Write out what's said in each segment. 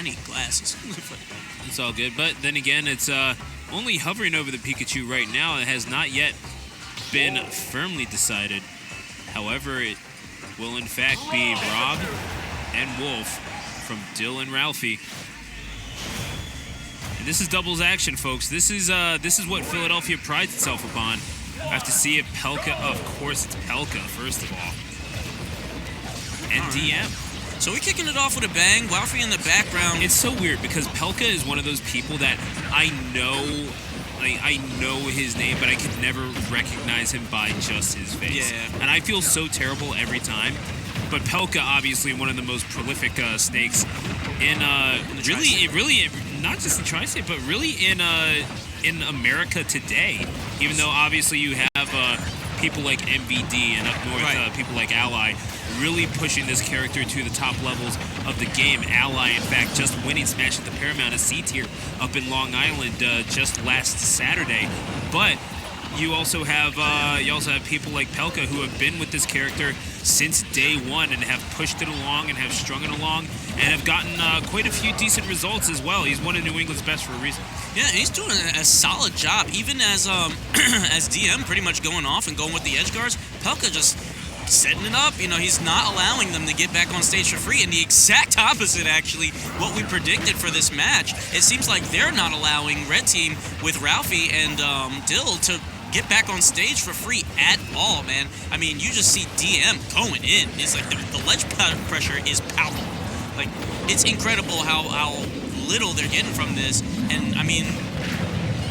tiny glasses. It's all good, but then again, it's only hovering over the Pikachu right now. It has not yet been firmly decided. However, it will in fact be Rob and Wolf from Dill and Ralphie. And this is doubles action, folks. This is what Philadelphia prides itself upon. I have to see it. Pelca, of course, it's Pelca first of all, and DM. So we're kicking it off with a bang. Ralphie in the background. It's so weird because Pelca is one of those people that I know. I know his name, but I could never recognize him by just his face. Yeah. And I feel so terrible every time. But Pelca, obviously, one of the most prolific snakes in really, not just in Tri-State, but really in America today. Even though obviously you have people like MVD and up north, people like Ally, really pushing this character to the top levels of the game. Ally, in fact, just winning Smash at the Paramount, a C tier up in Long Island just last Saturday. But you also have people like Pelca who have been with this character since day one and have pushed it along and have strung it along and have gotten quite a few decent results as well. He's one of New England's best for a reason. Yeah, he's doing a solid job, even as as DM, pretty much going off and going with the edge guards. Pelca just setting it up. You know, he's not allowing them to get back on stage for free, and the exact opposite, actually, what we predicted for this match. It seems like they're not allowing Red Team with Ralphie and Dill to get back on stage for free at all, man. I mean, you just see DM going in. It's like the ledge pressure is palpable. Like, it's incredible how little they're getting from this. And, I mean,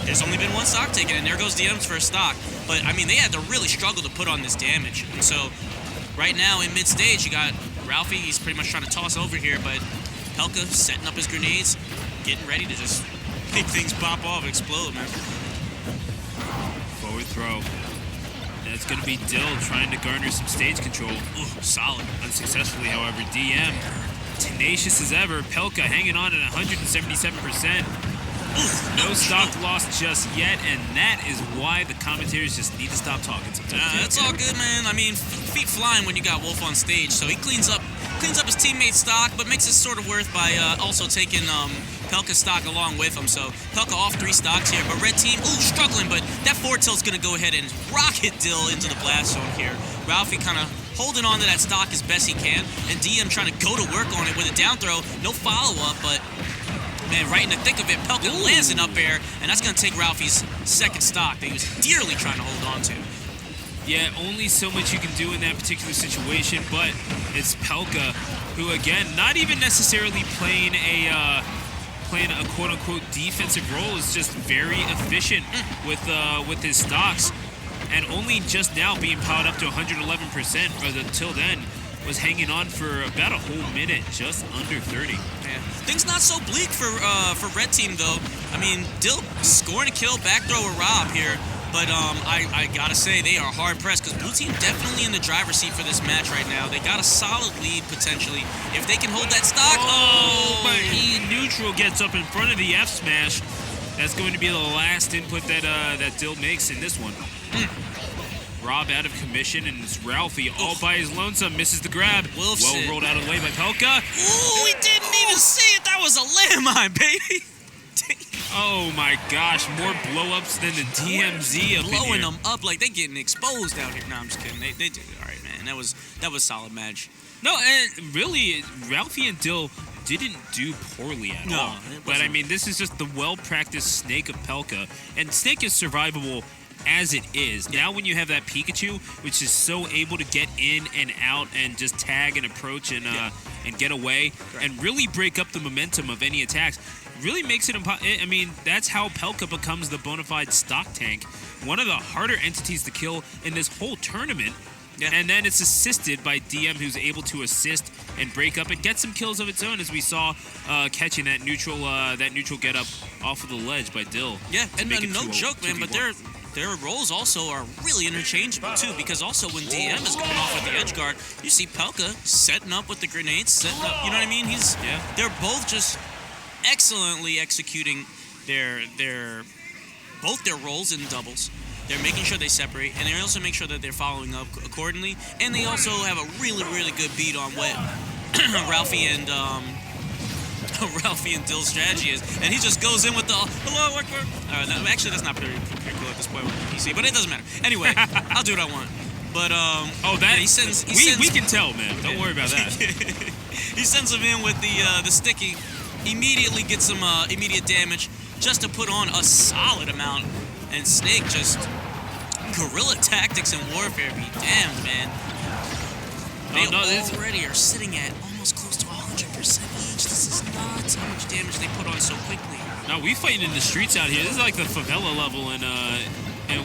there's only been one stock taken, and there goes DM's first stock. But, I mean, they had to really struggle to put on this damage. And so, right now, in mid-stage, you got Ralphie. He's pretty much trying to toss over here, but Pelca setting up his grenades, getting ready to just make things pop off, explode, man. Forward throw. And it's going to be Dill trying to garner some stage control. Ooh, solid. Unsuccessfully, however. DM, tenacious as ever. Pelca hanging on at 177%. No stock lost just yet, and that is why the commentators just need to stop talking sometimes. That's all good, man. I mean, feet flying when you got Wolf on stage, so he cleans up his teammate's stock, but makes it sort of worth by also taking Pelca's stock along with him. So Pelca off 3 stocks here, but Red Team, struggling, but that forward tilt's going to go ahead and rocket Dill into the blast zone here. Ralphie kind of holding on to that stock as best he can, and DM trying to go to work on it with a down throw. No follow-up, but man, right in the thick of it, Pelca lands an up air, and that's going to take Ralphie's second stock that he was dearly trying to hold on to. Yeah, only so much you can do in that particular situation, but it's Pelca who, again, not even necessarily playing a quote-unquote defensive role, is just very efficient with his stocks, and only just now being powered up to 111%, but until then was hanging on for about a whole minute, just under 30. Yeah. Things not so bleak for Red Team, though. I mean, Dill scoring a kill, back throw with Rob here. But I gotta say, they are hard-pressed because Blue Team definitely in the driver's seat for this match right now. They got a solid lead, potentially, if they can hold that stock. But neutral gets up in front of the F smash. That's going to be the last input that Dill makes in this one. Rob out of commission, and it's Ralphie all by his lonesome. Misses the grab. Well rolled out of the way by Pelca. Ooh, he didn't even see it. That was a landmine, baby. Oh my gosh, more blow-ups than the DMZ up in here. Blowing them up like they getting exposed out here. No, I'm just kidding. They did it all right, man. That was solid match. No, and really, Ralphie and Dill didn't do poorly at all. But I mean, this is just the well-practiced Snake of Pelca, and Snake is survivable as it is. Now when you have that Pikachu, which is so able to get in and out and just tag and approach and get away and really break up the momentum of any attacks, really makes it impossible. I mean, that's how Pelca becomes the bona fide stock tank. One of the harder entities to kill in this whole tournament. Yeah. And then it's assisted by DM, who's able to assist and break up and get some kills of its own, as we saw catching that neutral get up off of the ledge by Dill. Yeah, and no joke, man, but their roles also are really interchangeable too, because also when DM is going off with the edge guard, you see Pelca setting up with the grenades, setting up, you know what I mean? They're both just excellently executing both their roles in doubles. They're making sure they separate, and they also make sure that they're following up accordingly. And they also have a really, really good beat on what Ralphie and how Ralphie and Dill's strategy is, and he just goes in with the hello, work. Actually, that's not pretty cool at this point with PC, but it doesn't matter. Anyway, I'll do what I want. But he sends. We can tell, man. Don't worry about that. He sends him in with the sticky. Immediately gets some immediate damage, just to put on a solid amount. And Snake just guerrilla tactics and warfare. Be damned, man. They already are sitting at almost close to 100% each. This is nuts how much damage they put on so quickly. No, we fighting in the streets out here. This is like the favela level in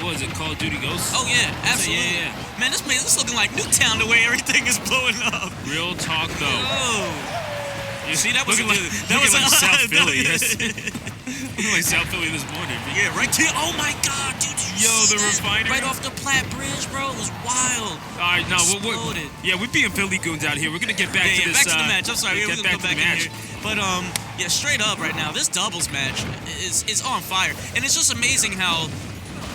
what is it, Call of Duty Ghosts? Oh yeah, absolutely. Yeah. Man, this place is looking like Nuketown the way everything is blowing up. Real talk though. Oh. You see, that was looking like South Philly. Looking like South Philly this morning. Yeah, right here. Oh my God, dude! The refinery right off the Platte Bridge, bro. It was wild. All right, no, we're being Philly goons out here. We're gonna get back to this. Back to the match. I'm sorry, we're gonna go back in here. But straight up right now, this doubles match is on fire, and it's just amazing how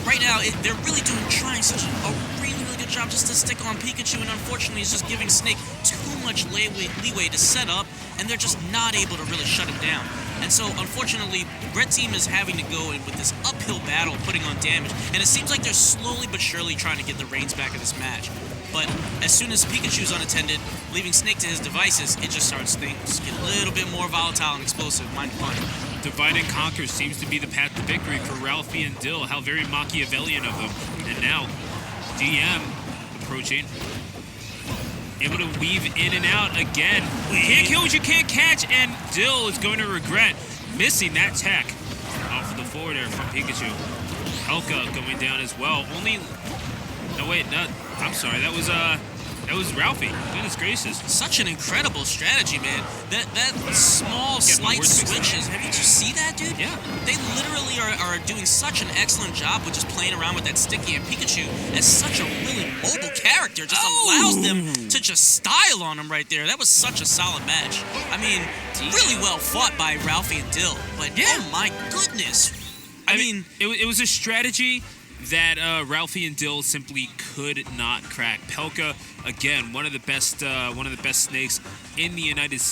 right now they're really trying such a really good job just to stick on Pikachu, and unfortunately, it's just giving Snake too much leeway to set up, and they're just not able to really shut him down. And so, unfortunately, Red Team is having to go in with this uphill battle, putting on damage, and it seems like they're slowly but surely trying to get the reins back of this match. But as soon as Pikachu's unattended, leaving Snake to his devices, it just starts things get a little bit more volatile and explosive. Mind pun. Divide and conquer seems to be the path to victory for Ralphie and Dill. How very Machiavellian of them. And now, DM approaching. Able to weave in and out again. Can't kill what you can't catch, and Dill is going to regret missing that tech off of the forward air from Pikachu. Pelca going down as well. I'm sorry. That was Ralphie. Goodness gracious. Such an incredible strategy, man. That small slight switches. Did you see that, dude? Yeah. They literally are doing such an excellent job with just playing around with that sticky, and Pikachu, as such a really mobile character, just allows them to just style on him right there. That was such a solid match. I mean, really well fought by Ralphie and Dill. But oh my goodness. I mean, it was a strategy that Ralphie and Dill simply could not crack. Pelca, again, one of the best snakes in the United States.